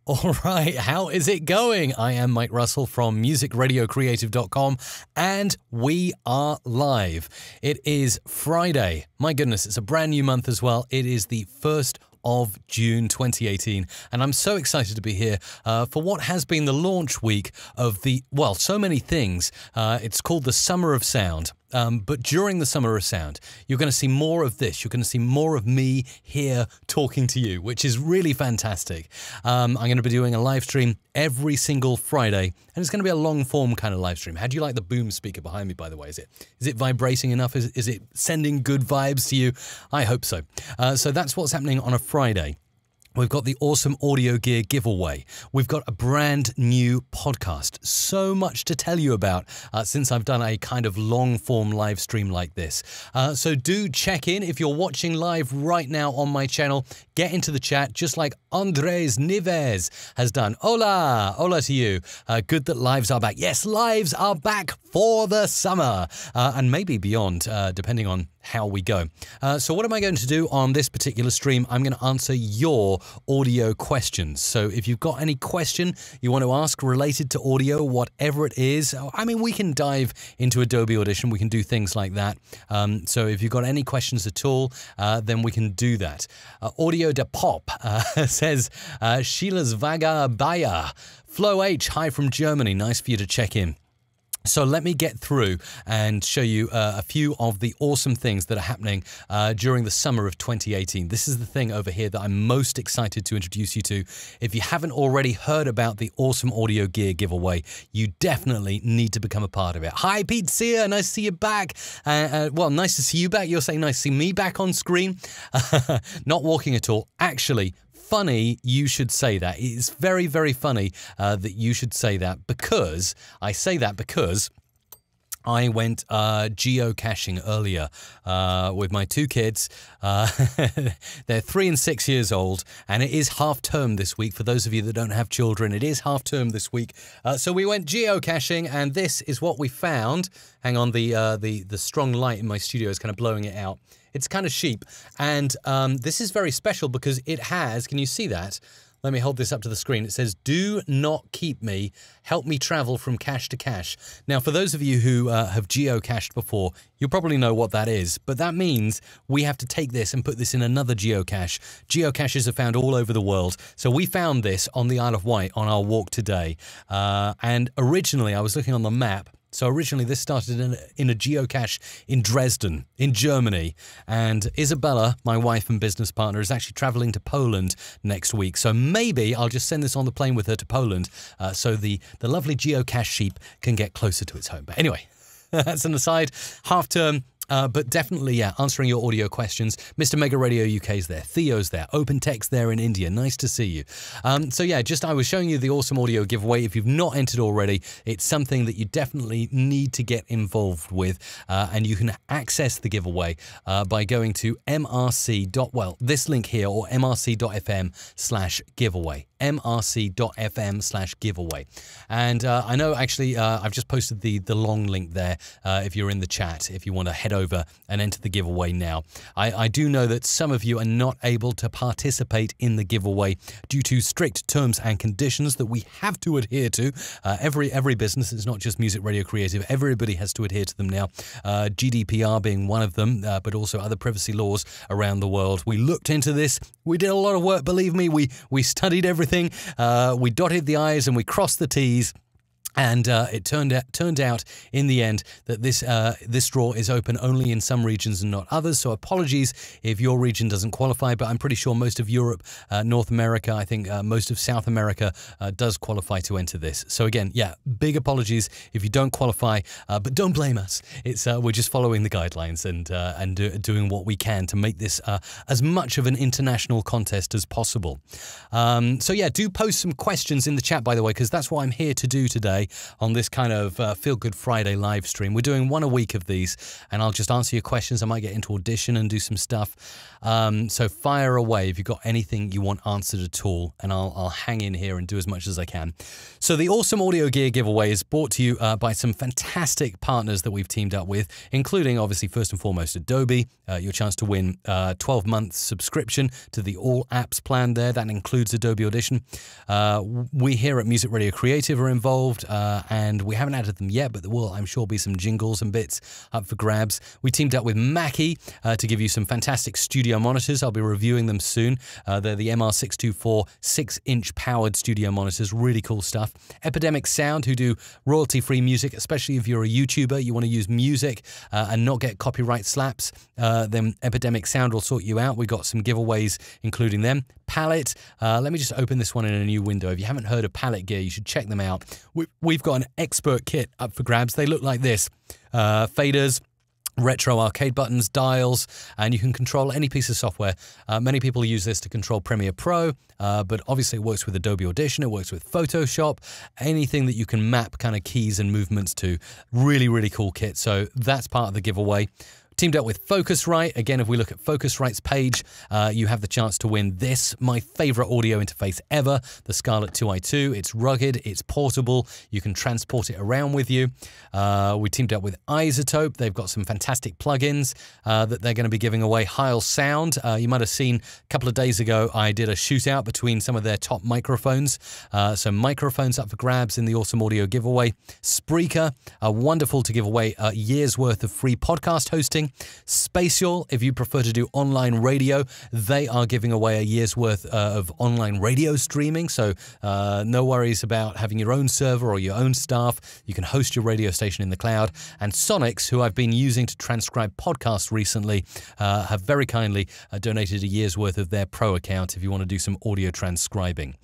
All right, how is it going? I am Mike Russell from musicradiocreative.com and we are live. It is Friday. My goodness, it's a brand new month as well. It is the 1st of June 2018 and I'm so excited to be here for what has been the launch week of so many things. It's called the Summer of Sound. But during the Summer of Sound, you're going to see more of this. You're going to see more of me here talking to you, which is really fantastic. I'm going to be doing a live stream every single Friday, and it's going to be a long-form kind of live stream. How do you like the boom speaker behind me, by the way? Is it vibrating enough? Is it sending good vibes to you? I hope so. So that's what's happening on a Friday. We've got the awesome audio gear giveaway. We've got a brand new podcast. So much to tell you about since I've done a kind of long form live stream like this. So do check in. If you're watching live right now on my channel, get into the chat just like Andres Nives has done. Hola, hola to you. Good that lives are back. Yes, lives are back for the summer and maybe beyond, depending on how we go. So what am I going to do on this particular stream? I'm going to answer your audio questions. So if you've got any question you want to ask related to audio, whatever it is, I mean, we can dive into Adobe Audition. We can do things like that. So if you've got any questions at all, then we can do that. Audio de Pop says, Sheila's Vaga Baya. Flo H, hi from Germany. Nice for you to check in. So let me get through and show you a few of the awesome things that are happening during the summer of 2018. This is the thing over here that I'm most excited to introduce you to. If you haven't already heard about the awesome audio gear giveaway, you definitely need to become a part of it. Hi, Pete Sear, nice to see you back. Well, nice to see you back. You're saying nice to see me back on screen. Not walking at all. Actually, funny you should say that. It's very, very funny that you should say that because I went geocaching earlier with my two kids. They're 3 and 6 years old, and it is half term this week. For those of you that don't have children, it is half term this week. So we went geocaching, and this is what we found. Hang on, the strong light in my studio is kind of blowing it out. It's kind of sheep, and this is very special because it has, can you see that? Let me hold this up to the screen. It says, do not keep me, help me travel from cache to cache. Now, for those of you who have geocached before, you'll probably know what that is, but that means we have to take this and put this in another geocache. Geocaches are found all over the world. So we found this on the Isle of Wight on our walk today. And originally, I was looking on the map. So originally this started in a geocache in Dresden, in Germany. And Isabella, my wife and business partner, is actually traveling to Poland next week. So maybe I'll just send this on the plane with her to Poland so the lovely geocache sheep can get closer to its home. But anyway, that's an aside. Half term. But definitely, yeah, answering your audio questions. Mr. Mega Radio UK's there. Theo's there. Open Text there in India. Nice to see you. So yeah, I was showing you the awesome audio giveaway. If you've not entered already, it's something that you definitely need to get involved with. And you can access the giveaway by going to this link here, or mrc.fm/giveaway. mrc.fm/giveaway. And I know actually I've just posted the long link there if you're in the chat, if you want to head over and enter the giveaway now. I do know that some of you are not able to participate in the giveaway due to strict terms and conditions that we have to adhere to. Every business, it's not just Music Radio Creative, everybody has to adhere to them now. GDPR being one of them, but also other privacy laws around the world. We looked into this. We did a lot of work, believe me. We studied everything. We dotted the I's and we crossed the T's. And it turned out in the end that this draw is open only in some regions and not others. So apologies if your region doesn't qualify, but I'm pretty sure most of Europe, North America, I think most of South America does qualify to enter this. So again, yeah, big apologies if you don't qualify, but don't blame us. It's we're just following the guidelines and doing what we can to make this as much of an international contest as possible. So yeah, do post some questions in the chat, by the way, because that's what I'm here to do today. giveaway on this kind of Feel Good Friday live stream. We're doing one a week of these, and I'll just answer your questions. I might get into Audition and do some stuff. So fire away if you've got anything you want answered at all, and I'll hang in here and do as much as I can. So the Awesome Audio Gear giveaway is brought to you by some fantastic partners that we've teamed up with, including, obviously, first and foremost, Adobe. Your chance to win 12-month subscription to the All Apps plan there. That includes Adobe Audition. We here at Music Radio Creative are involved, and we haven't added them yet, but there will, I'm sure, be some jingles and bits up for grabs. We teamed up with Mackie to give you some fantastic studio monitors. I'll be reviewing them soon. They're the MR624 6-inch powered studio monitors. Really cool stuff. Epidemic Sound, who do royalty-free music, especially if you're a YouTuber, you want to use music and not get copyright slaps, then Epidemic Sound will sort you out. We've got some giveaways including them. Palette, let me just open this one in a new window. If you haven't heard of Palette Gear, you should check them out. We've got an expert kit up for grabs. They look like this. Faders, retro arcade buttons, dials, and you can control any piece of software. Many people use this to control Premiere Pro, but obviously it works with Adobe Audition, it works with Photoshop, anything that you can map kind of keys and movements to. Really, really cool kit. So that's part of the giveaway. Teamed up with Focusrite. Again, if we look at Focusrite's page, you have the chance to win this, my favorite audio interface ever, the Scarlett 2i2. It's rugged, it's portable, you can transport it around with you. We teamed up with Isotope. They've got some fantastic plugins that they're going to be giving away. Heil Sound, you might have seen a couple of days ago, I did a shootout between some of their top microphones. So microphones up for grabs in the Awesome Audio giveaway. Spreaker, wonderful to give away a year's worth of free podcast hosting. Spatial, if you prefer to do online radio, they are giving away a year's worth of online radio streaming, so no worries about having your own server or your own staff. You can host your radio station in the cloud. And Sonics, who I've been using to transcribe podcasts recently, have very kindly donated a year's worth of their pro account if you want to do some audio transcribing.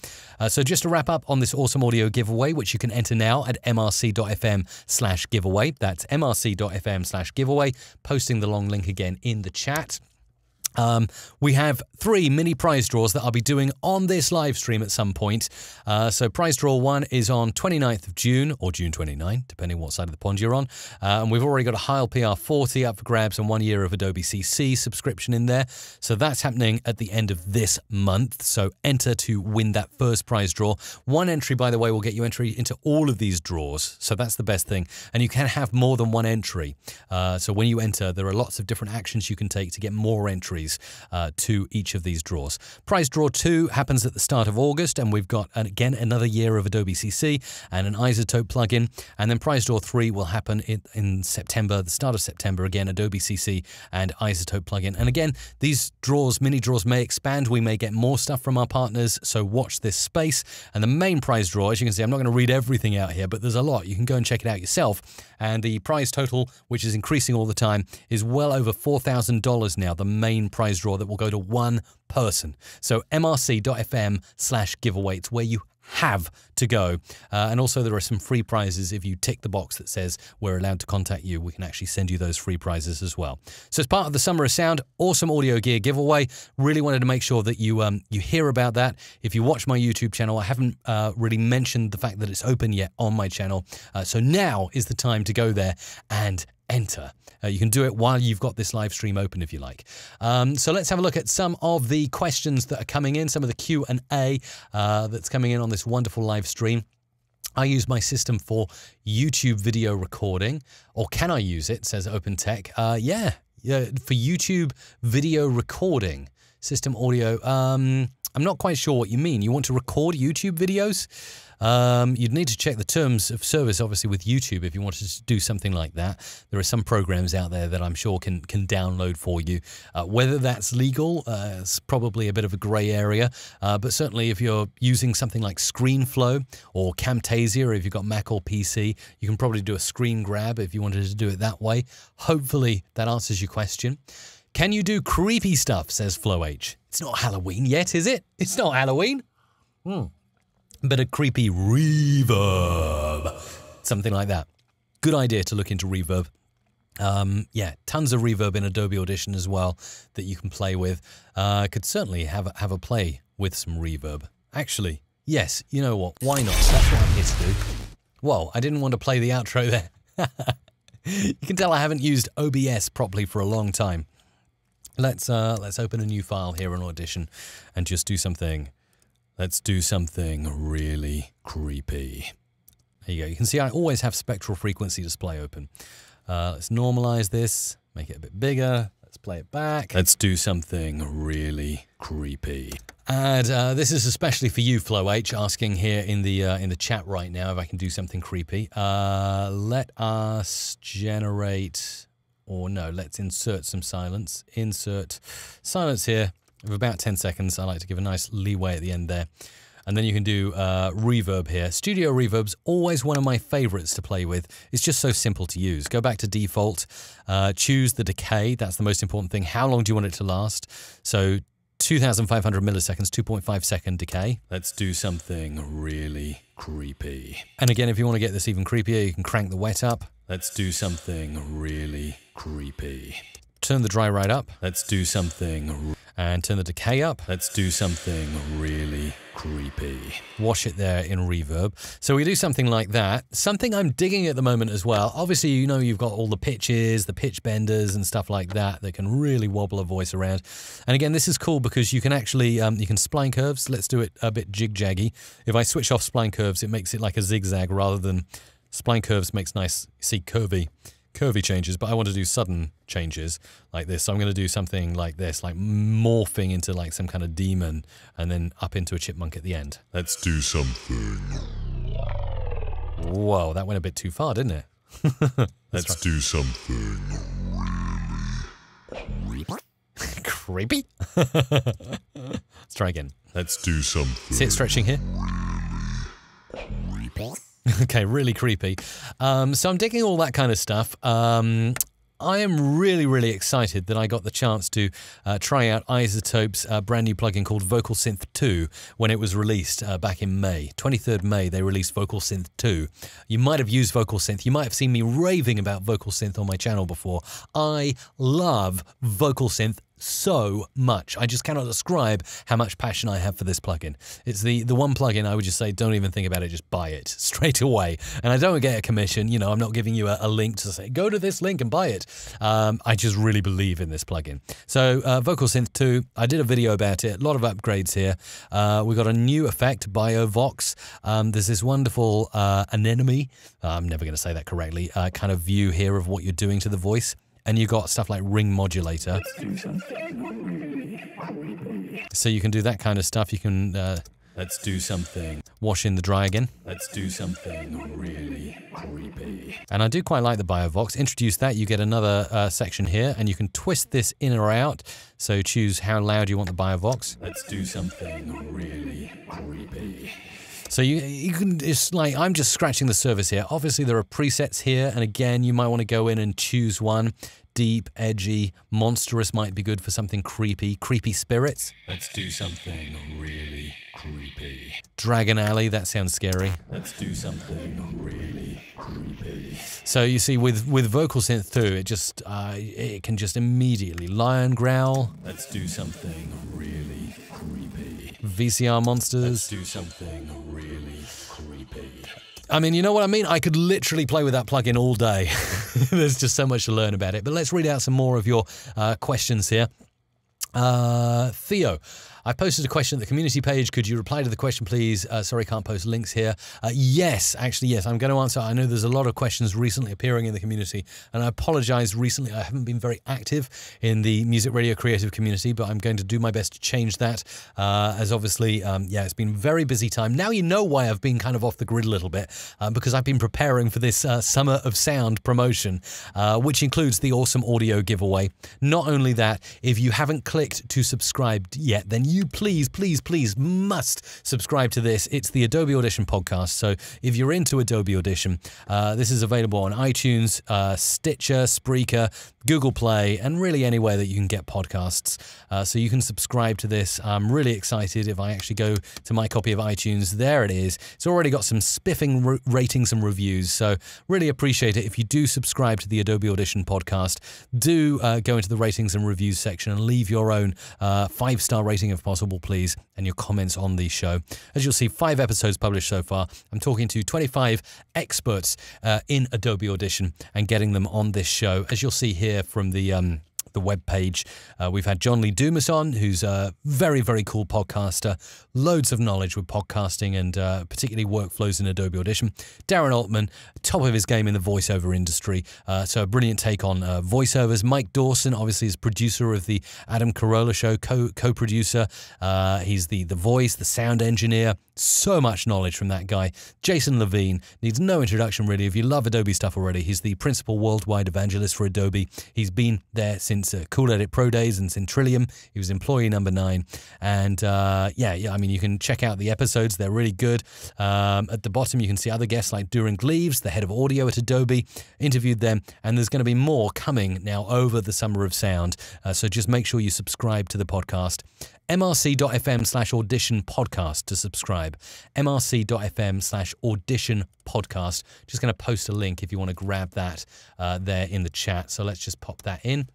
So just to wrap up on this Awesome Audio giveaway, which you can enter now at mrc.fm/giveaway. That's mrc.fm/giveaway. Posting the long link again in the chat. We have 3 mini prize draws that I'll be doing on this live stream at some point. So prize draw 1 is on 29th of June, or June 29, depending what side of the pond you're on. And we've already got a Heil PR40 up for grabs and 1 year of Adobe CC subscription in there. So that's happening at the end of this month. So enter to win that first prize draw. 1 entry, by the way, will get you entry into all of these draws. So that's the best thing. And you can have more than 1 entry. So when you enter, there are lots of different actions you can take to get more entries to each of these draws. Prize draw 2 happens at the start of August, and we've got, again, another year of Adobe CC and an Isotope plugin. And then prize draw 3 will happen in September, the start of September, again, Adobe CC and Isotope plugin. And again, these draws, mini draws, may expand. We may get more stuff from our partners, so watch this space. And the main prize draw, as you can see, I'm not going to read everything out here, but there's a lot. You can go and check it out yourself. And the prize total, which is increasing all the time, is well over $4,000 now, the main prize draw that will go to 1 person. So mrc.fm/giveaway, it's where you have to go. And also there are some free prizes. If you tick the box that says we're allowed to contact you, we can actually send you those free prizes as well. So as part of the Summer of Sound Awesome Audio Gear giveaway, really wanted to make sure that you hear about that. If you watch my YouTube channel, I haven't really mentioned the fact that it's open yet on my channel. So now is the time to go there and enter. You can do it while you've got this live stream open if you like. So let's have a look at some of the questions that are coming in, some of the Q&A that's coming in on this wonderful live stream. I use my system for YouTube video recording, or can I use it, says OpenTech. Yeah, for YouTube video recording, system audio. I'm not quite sure what you mean. You want to record YouTube videos? You'd need to check the terms of service, obviously, with YouTube if you wanted to do something like that. There are some programs out there that I'm sure can download for you. Whether that's legal, it's probably a bit of a grey area, but certainly if you're using something like ScreenFlow or Camtasia, if you've got Mac or PC, you can probably do a screen grab if you wanted to do it that way. Hopefully that answers your question. Can you do creepy stuff, says FlowH. It's not Halloween yet, is it? It's not Halloween. Bit of creepy reverb, something like that. Good idea to look into reverb. Yeah, tons of reverb in Adobe Audition as well that you can play with. Could certainly have a play with some reverb. Actually, yes, you know what? Why not? That's what I'm here to do. Whoa, I didn't want to play the outro there. You can tell I haven't used OBS properly for a long time. Let's open a new file here in Audition and just do something. Let's do something really creepy. There you go. You can see I always have spectral frequency display open. Let's normalize this, make it a bit bigger. Let's play it back. Let's do something really creepy. And this is especially for you, FlowH, asking here in the chat right now if I can do something creepy. Let us generate, or no, let's insert some silence. Insert silence here of about 10 seconds. I like to give a nice leeway at the end there. And then you can do reverb here. Studio Reverb's always one of my favorites to play with. It's just so simple to use. Go back to default, choose the decay. That's the most important thing. How long do you want it to last? So 2,500 milliseconds, 2.5 second decay. Let's do something really creepy. And again, if you want to get this even creepier, you can crank the wet up. Let's do something really creepy. Turn the dry right up. Let's do something, and turn the decay up. Let's do something really creepy. Wash it there in reverb. So we do something like that. Something I'm digging at the moment as well. Obviously, you know, you've got all the pitches, the pitch benders and stuff like that that can really wobble a voice around. And again, this is cool because you can actually, you can spline curves. Let's do it a bit jig-jaggy. If I switch off spline curves, it makes it like a zigzag rather than spline curves makes nice, see, curvy changes, but I want to do sudden changes like this. So I'm going to do something like this, like morphing into like some kind of demon and then up into a chipmunk at the end. Let's do something. Whoa, that went a bit too far, didn't it? Let's do something really creepy. Let's try again. Let's do something. See it stretching here? Okay, really creepy. So I'm digging all that kind of stuff. I am really, really excited that I got the chance to try out iZotope's brand new plugin called Vocal Synth 2 when it was released back in May. 23rd May, they released Vocal Synth 2. You might have used Vocal Synth. You might have seen me raving about Vocal Synth on my channel before. I love Vocal Synth so much. I just cannot describe how much passion I have for this plugin. It's the one plugin I would just say, don't even think about it, just buy it straight away. And I don't get a commission, you know, I'm not giving you a link to say, go to this link and buy it. I just really believe in this plugin. So Vocal Synth 2, I did a video about it, a lot of upgrades here. We got a new effect, BioVox. There's this wonderful anemone, I'm never going to say that correctly, kind of view here of what you're doing to the voice. And you got stuff like ring modulator. So you can do that kind of stuff. You can, let's do something. Wash in the dry again. Let's do something really creepy. And I do quite like the BioVox. Introduce that, you get another section here, and you can twist this in or out. So choose how loud you want the BioVox. Let's do something really creepy. So you can, it's like, I'm just scratching the surface here. Obviously there are presets here, and again, you might want to go in and choose one. Deep, edgy, monstrous might be good for something creepy. Creepy spirits. Let's do something really creepy. Dragon Alley, that sounds scary. Let's do something really creepy. So you see with Vocal Synth 2, it just, it can just immediately lion growl. Let's do something really creepy. VCR monsters. Let's do something really creepy. I mean, you know what I mean? I could literally play with that plugin all day. There's just so much to learn about it. But let's read out some more of your questions here. Theo, I posted a question at the community page. Could you reply to the question, please? Sorry, can't post links here. Yes, actually, yes, I'm going to answer. I know there's a lot of questions recently appearing in the community, and I apologize recently. I haven't been very active in the music radio creative community, but I'm going to do my best to change that, as obviously, yeah, it's been a very busy time. Now you know why I've been kind of off the grid a little bit, because I've been preparing for this Summer of Sound promotion, which includes the awesome audio giveaway. Not only that, if you haven't clicked to subscribe yet, then you please must subscribe to this. It's the Adobe Audition podcast. So if you're into Adobe Audition, this is available on iTunes, Stitcher, Spreaker, Google Play, and really anywhere that you can get podcasts. So you can subscribe to this. I'm really excited. If I actually go to my copy of iTunes, there it is. It's already got some spiffing ratings and reviews. So really appreciate it. If you do subscribe to the Adobe Audition podcast, do go into the ratings and reviews section and leave your own 5-star rating of if possible, please, and your comments on the show. As you'll see, 5 episodes published so far. I'm talking to 25 experts in Adobe Audition and getting them on this show. As you'll see here from the web page, we've had John Lee Dumas on, who's a very, very cool podcaster, loads of knowledge with podcasting and particularly workflows in Adobe Audition. Darren Altman, top of his game in the voiceover industry, so a brilliant take on voiceovers. Mike Dawson, obviously, is producer of the Adam Carolla Show, co-producer. He's the voice, the sound engineer. So much knowledge from that guy. Jason Levine needs no introduction, really. If you love Adobe stuff already, he's the principal worldwide evangelist for Adobe. He's been there since Cool Edit Pro days and Centrillium. He was employee number 9. And yeah, I mean, you can check out the episodes. They're really good. At the bottom, you can see other guests like Duran Gleaves, the head of audio at Adobe. Interviewed them. And there's going to be more coming now over the summer of sound. So just make sure you subscribe to the podcast. mrc.fm/audition podcast to subscribe. mrc.fm/audition podcast. Just going to post a link if you want to grab that there in the chat. So let's just pop that in.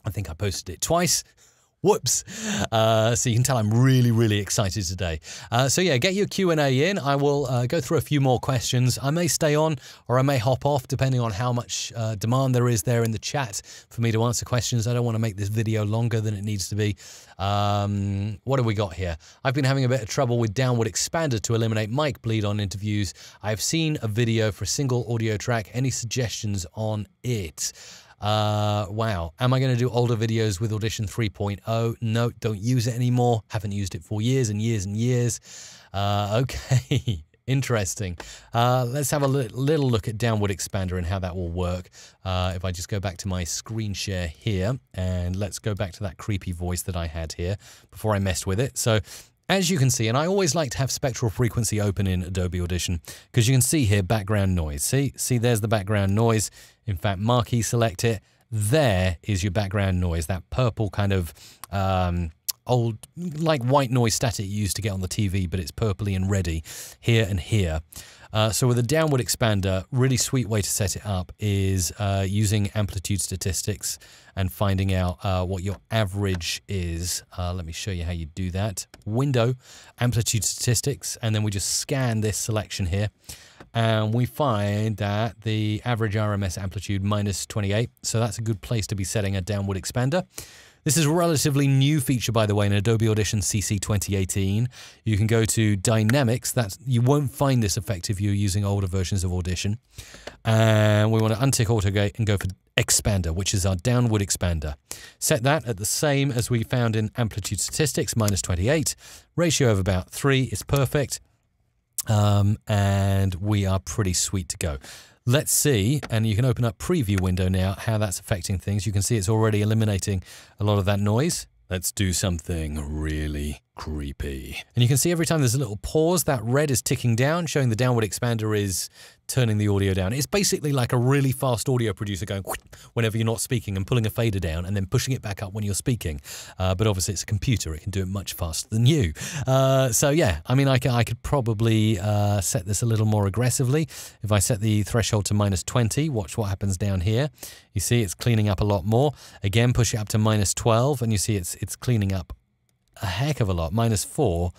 I think I posted it twice. Whoops. So you can tell I'm really, really excited today. So yeah, get your Q&A in. I will go through a few more questions. I may stay on or I may hop off depending on how much demand there is there in the chat for me to answer questions. I don't want to make this video longer than it needs to be. What have we got here? I've been having a bit of trouble with Downward Expander to eliminate mic bleed on interviews. I've seen a video for a single audio track. Any suggestions on it? Wow. Am I going to do older videos with Audition 3.0? No, don't use it anymore. Haven't used it for years and years and years. Okay. Interesting. Let's have a little look at Downward Expander and how that will work. If I just go back to my screen share here, and let's go back to that creepy voice that I had here before I messed with it. So as you can see, and I always like to have spectral frequency open in Adobe Audition, because you can see here background noise. See, there's the background noise. In fact, marquee select it. There is your background noise, that purple kind of old, like white noise static you used to get on the TV, but it's purpley and reddy here and here. So with a Downward Expander, really sweet way to set it up is using amplitude statistics and finding out what your average is. Let me show you how you do that. Window, amplitude statistics, and then we just scan this selection here. And we find that the average RMS amplitude -28. So that's a good place to be setting a Downward Expander. This is a relatively new feature, by the way, in Adobe Audition CC 2018. You can go to Dynamics. You won't find this effect if you're using older versions of Audition. And we want to untick AutoGate and go for Expander, which is our Downward Expander. Set that at the same as we found in Amplitude Statistics, -28. Ratio of about 3 is perfect. And we are pretty sweet to go. Let's see, and you can open up preview window now, how that's affecting things. You can see it's already eliminating a lot of that noise. Let's do something really creepy. And you can see every time there's a little pause, that red is ticking down, showing the Downward Expander is turning the audio down. It's basically like a really fast audio producer going whenever you're not speaking and pulling a fader down and then pushing it back up when you're speaking. But obviously it's a computer. It can do it much faster than you. So yeah, I mean, I could probably set this a little more aggressively. If I set the threshold to -20, watch what happens down here. You see it's cleaning up a lot more. Again, push it up to -12 and you see it's cleaning up a heck of a lot. -4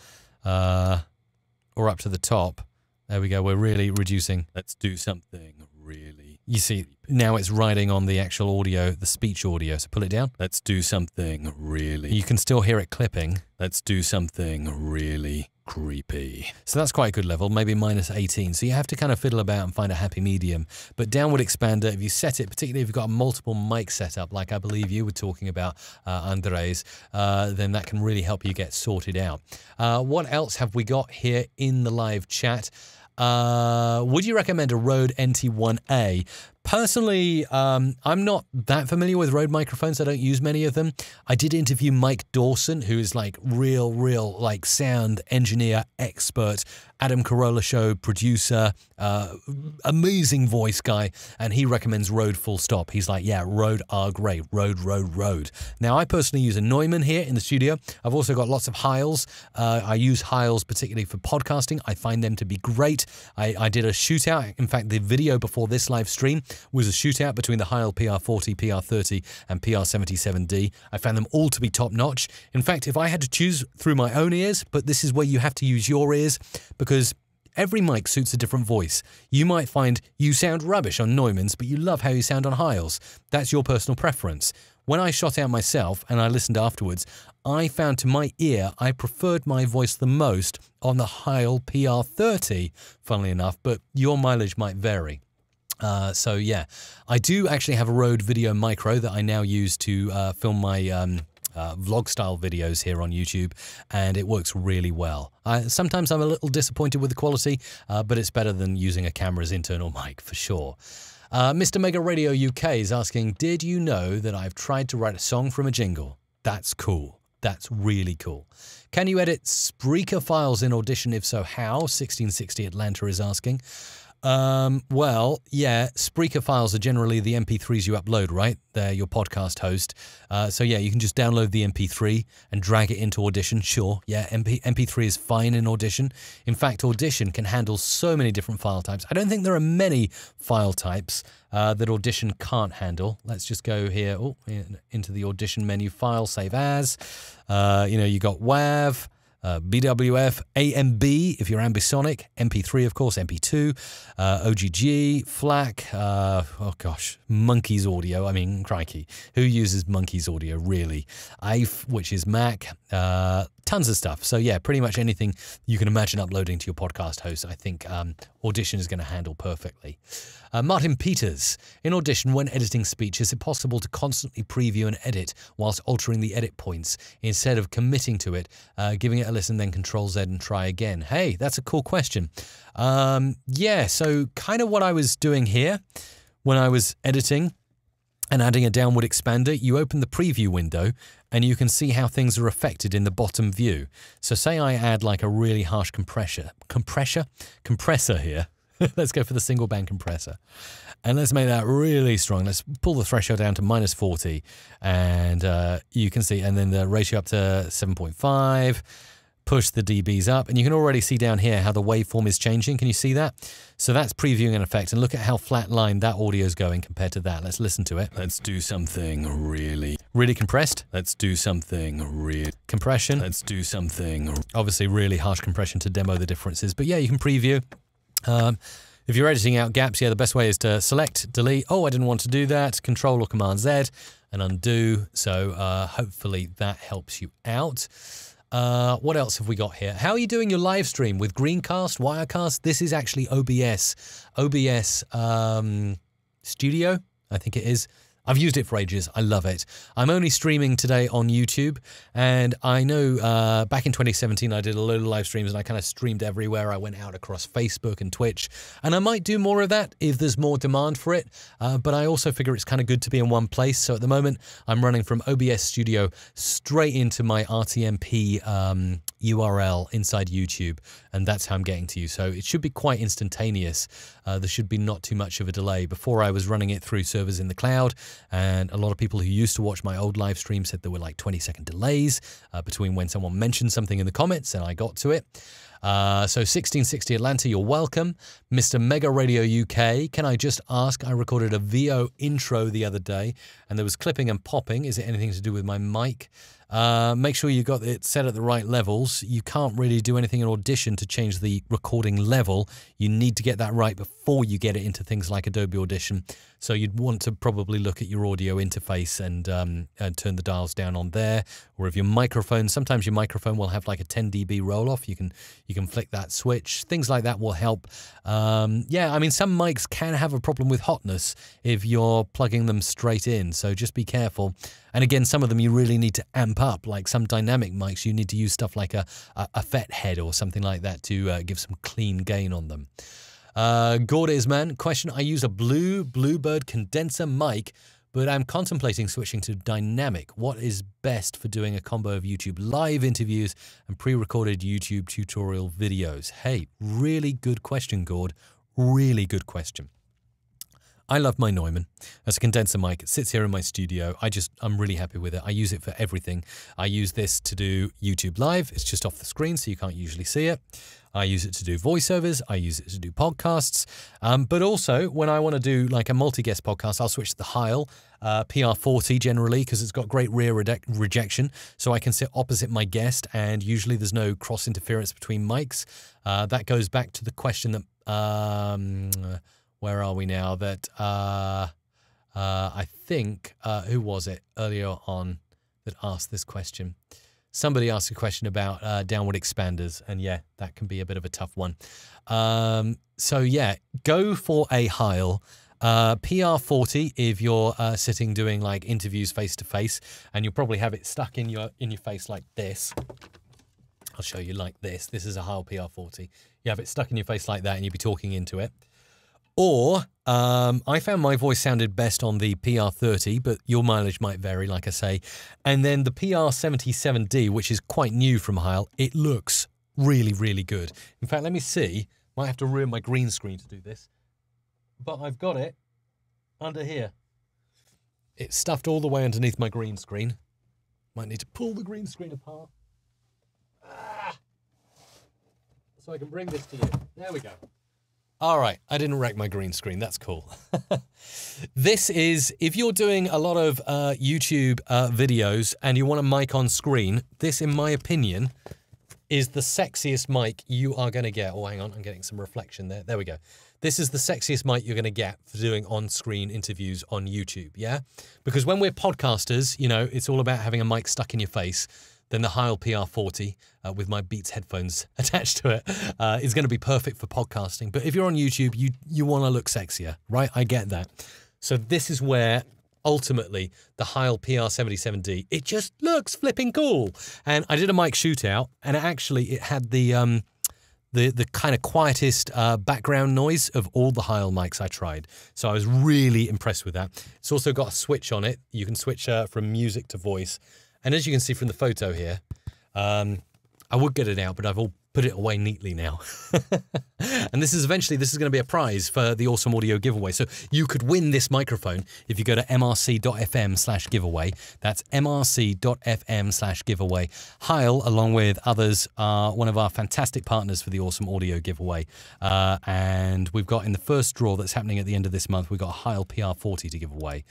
or up to the top. There we go. We're really reducing. Let's do something really. You see, now it's riding on the actual audio, the speech audio. So pull it down. Let's do something really. You can still hear it clipping. Let's do something really creepy. So that's quite a good level, maybe -18. So you have to kind of fiddle about and find a happy medium. But Downward Expander, if you set it, particularly if you've got a multiple mic setup, like I believe you were talking about, Andres, then that can really help you get sorted out. What else have we got here in the live chat? Would you recommend a Rode NT1A? Personally, I'm not that familiar with Rode microphones. I don't use many of them. I did interview Mike Dawson, who is like real like sound engineer expert, Adam Carolla Show producer, amazing voice guy, and he recommends Rode full stop. He's like, yeah, Rode are great. Rode. Now, I personally use a Neumann here in the studio. I've also got lots of Heils. I use Heils particularly for podcasting. I find them to be great. I did a shootout. In fact, the video before this live stream was a shootout between the Heil PR40, PR30 and PR77D. I found them all to be top-notch. In fact, if I had to choose through my own ears, but this is where you have to use your ears, because every mic suits a different voice. You might find you sound rubbish on Neumann's, but you love how you sound on Heil's. That's your personal preference. When I shot out myself and I listened afterwards, I found to my ear I preferred my voice the most on the Heil PR30, funnily enough, but your mileage might vary. So yeah, I do actually have a Rode Video Micro that I now use to film my vlog style videos here on YouTube, and it works really well. Sometimes I'm a little disappointed with the quality, but it's better than using a camera's internal mic for sure. Mr. Mega Radio UK is asking, did you know that I've tried to write a song from a jingle? That's cool. That's really cool. Can you edit Spreaker files in Audition? If so, how? 1660 Atlanta is asking. Well, yeah, Spreaker files are generally the MP3s you upload, right? They're your podcast host. So yeah, you can just download the MP3 and drag it into Audition. Sure, yeah, MP3 is fine in Audition. In fact, Audition can handle so many different file types. I don't think there are many file types that Audition can't handle. Let's just go here into the Audition menu, File, Save As. You got WAV. BWF, AMB if you're ambisonic, MP3 of course, MP2, OGG, FLAC, oh gosh, Monkey's Audio, I mean, crikey, who uses Monkey's Audio really? AIF, which is Mac, tons of stuff. So yeah, pretty much anything you can imagine uploading to your podcast host, I think Audition is going to handle perfectly. Martin Peters, in Audition, when editing speech, is it possible to constantly preview and edit whilst altering the edit points instead of committing to it, giving it a listen, then Control-Z and try again? Hey, that's a cool question. Yeah, so kind of what I was doing here when I was editing and adding a downward expander, you open the preview window and you can see how things are affected in the bottom view. So say I add like a really harsh compressor here. Let's go for the single band compressor. And let's make that really strong. Let's pull the threshold down to -40. And you can see, and then the ratio up to 7.5. Push the dBs up. And you can already see down here how the waveform is changing. Can you see that? So that's previewing an effect. And look at how flatlined that audio is going compared to that. Let's listen to it. Let's do something really compressed. Let's do something real compression. Let's do something obviously really harsh compression to demo the differences. But yeah, you can preview. If you're editing out gaps, yeah, the best way is to select, delete. Oh, I didn't want to do that. Control or Command Z and undo. So hopefully that helps you out. What else have we got here? How are you doing your live stream with Greencast, Wirecast? This is actually OBS. OBS Studio, I think it is. I've used it for ages. I love it. I'm only streaming today on YouTube, and I know back in 2017 I did a load of live streams and I kind of streamed everywhere. I went out across Facebook and Twitch, and I might do more of that if there's more demand for it, but I also figure it's kind of good to be in one place. So at the moment I'm running from OBS Studio straight into my RTMP URL inside YouTube, and that's how I'm getting to you. So it should be quite instantaneous. There should be not too much of a delay. Before I was running it through servers in the cloud, and a lot of people who used to watch my old live stream said there were like 20-second delays between when someone mentioned something in the comments and I got to it. So 1660 Atlanta, you're welcome. Mr. Mega Radio UK, can I just ask, I recorded a VO intro the other day and there was clipping and popping. Is it anything to do with my mic? Make sure you got it set at the right levels. You can't really do anything in Audition to change the recording level. You need to get that right before you get it into things like Adobe Audition. So you'd want to probably look at your audio interface and turn the dials down on there. Or if your microphone, sometimes your microphone will have like a 10 dB roll off. You can flick that switch. Things like that will help. Yeah, I mean, some mics can have a problem with hotness if you're plugging them straight in. So just be careful. And again, some of them you really need to amp up, like some dynamic mics. You need to use stuff like a FET head or something like that to give some clean gain on them. Gordes, man, question, I use a Bluebird condenser mic, but I'm contemplating switching to dynamic. What is best for doing a combo of YouTube live interviews and pre-recorded YouTube tutorial videos? Hey, really good question, Gord. Really good question. I love my Neumann. It's a condenser mic. It sits here in my studio. I'm really happy with it. I use it for everything. I use this to do YouTube Live. It's just off the screen, so you can't usually see it. I use it to do voiceovers. I use it to do podcasts. But also, when I want to do like a multi-guest podcast, I'll switch to the Heil PR40 generally, because it's got great rear rejection, so I can sit opposite my guest, and usually there's no cross interference between mics. That goes back to the question that... where are we now? That I think, who was it earlier on that asked this question? Somebody asked a question about downward expanders, and yeah, that can be a bit of a tough one. So yeah, go for a Heil. PR40 if you're sitting doing like interviews face to face, and you'll probably have it stuck in your face like this. I'll show you like this. This is a Heil PR40. You have it stuck in your face like that, and you'll be talking into it. Or I found my voice sounded best on the PR30, but your mileage might vary, like I say. And then the PR77D, which is quite new from Heil, it looks really, really good. In fact, let me see. Might have to ruin my green screen to do this. But I've got it under here. It's stuffed all the way underneath my green screen. Might need to pull the green screen apart. So I can bring this to you. There we go. All right, I didn't wreck my green screen. That's cool. This is, if you're doing a lot of YouTube videos and you want a mic on screen, this, in my opinion, is the sexiest mic you are going to get. Oh, hang on, I'm getting some reflection there. There we go. This is the sexiest mic you're going to get for doing on-screen interviews on YouTube, yeah? Because when we're podcasters, you know, it's all about having a mic stuck in your face. Then the Heil PR40 with my Beats headphones attached to it is going to be perfect for podcasting. But if you're on YouTube, you want to look sexier, right? I get that. So this is where ultimately the Heil PR77D, it just looks flipping cool. And I did a mic shootout, and it had the kind of quietest background noise of all the Heil mics I tried. So I was really impressed with that. It's also got a switch on it. You can switch from music to voice. And as you can see from the photo here, I would get it out, but I've all put it away neatly now. And this is going to be a prize for the Awesome Audio giveaway. So you could win this microphone if you go to mrc.fm/giveaway. That's mrc.fm/giveaway. Heil, along with others, are one of our fantastic partners for the Awesome Audio giveaway. And we've got in the first draw that's happening at the end of this month, we've got a Heil PR40 to give away.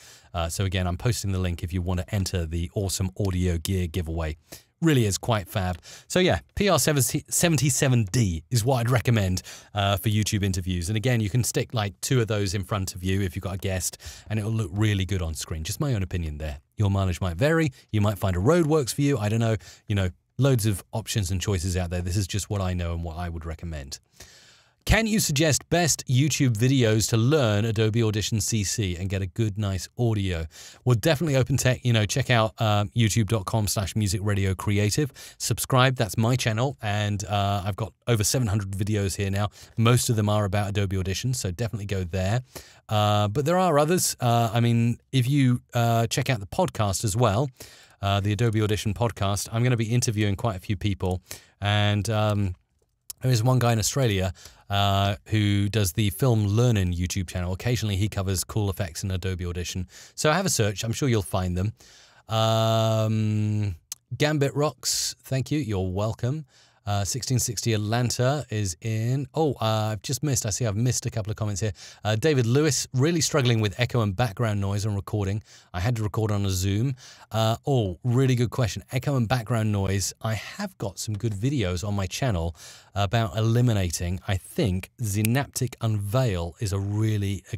So again, I'm posting the link if you want to enter the Awesome Audio gear giveaway. Really is quite fab. So yeah, PR77D is what I'd recommend for YouTube interviews. And again, you can stick like 2 of those in front of you if you've got a guest, and it'll look really good on screen. Just my own opinion there. Your mileage might vary. You might find a Rode works for you. I don't know. You know, loads of options and choices out there. This is just what I know and what I would recommend. Can you suggest best YouTube videos to learn Adobe Audition CC and get a good, nice audio? Well, definitely open tech, check out youtube.com/musicradiocreative. Subscribe, that's my channel, and I've got over 700 videos here now. Most of them are about Adobe Audition, so definitely go there. But there are others. I mean, if you check out the podcast as well, the Adobe Audition podcast, I'm going to be interviewing quite a few people, and there is one guy in Australia who does the Film Learning YouTube channel. Occasionally he covers cool effects in Adobe Audition. So have a search. I'm sure you'll find them. Gambit Rocks, thank you. You're welcome. 1660 Atlanta is in. Oh, I've just missed. I see I've missed a couple of comments here. David Lewis, really struggling with echo and background noise on recording. I had to record on a Zoom. Oh, really good question. Echo and background noise. I have got some good videos on my channel about eliminating. I think Synaptic Unveil is a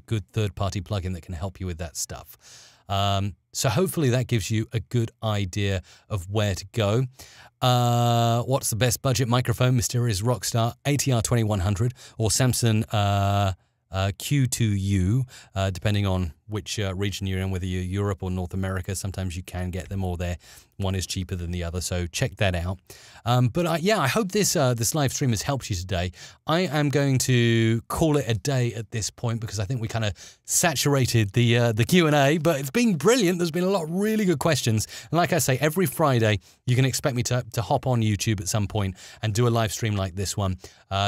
good third-party plugin that can help you with that stuff. So hopefully that gives you a good idea of where to go. What's the best budget microphone? Mysterious Rockstar, ATR 2100 or Samsung Q2U, depending on which region you're in, whether you're Europe or North America. Sometimes you can get them, or one is cheaper than the other, so check that out. I hope this live stream has helped you today. I am going to call it a day at this point because I think we kind of saturated the Q&A, but it's been brilliant. There's been a lot of really good questions. And like I say, every Friday, you can expect me to hop on YouTube at some point and do a live stream like this one.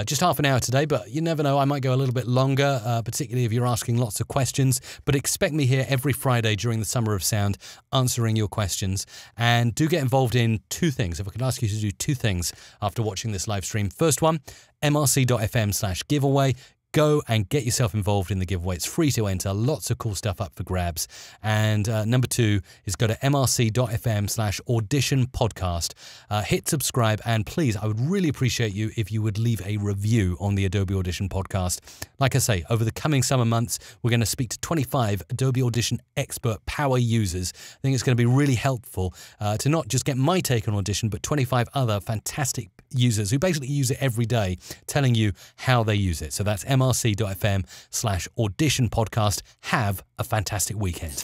Just half an hour today, but you never know. I might go a little bit longer, particularly if you're asking lots of questions. But expect me here every Friday during the Summer of Sound answering your questions. And do get involved in two things. If I could ask you to do two things after watching this live stream. First one, mrc.fm/giveaway. Go and get yourself involved in the giveaway. It's free to enter. Lots of cool stuff up for grabs. And number two is go to mrc.fm/audition podcast. Hit subscribe. And please, I would really appreciate you if you would leave a review on the Adobe Audition podcast. Like I say, over the coming summer months, we're going to speak to 25 Adobe Audition expert power users. I think it's going to be really helpful to not just get my take on Audition, but 25 other fantastic users who basically use it every day, telling you how they use it. So that's mrc.fm/audition podcast. Have a fantastic weekend.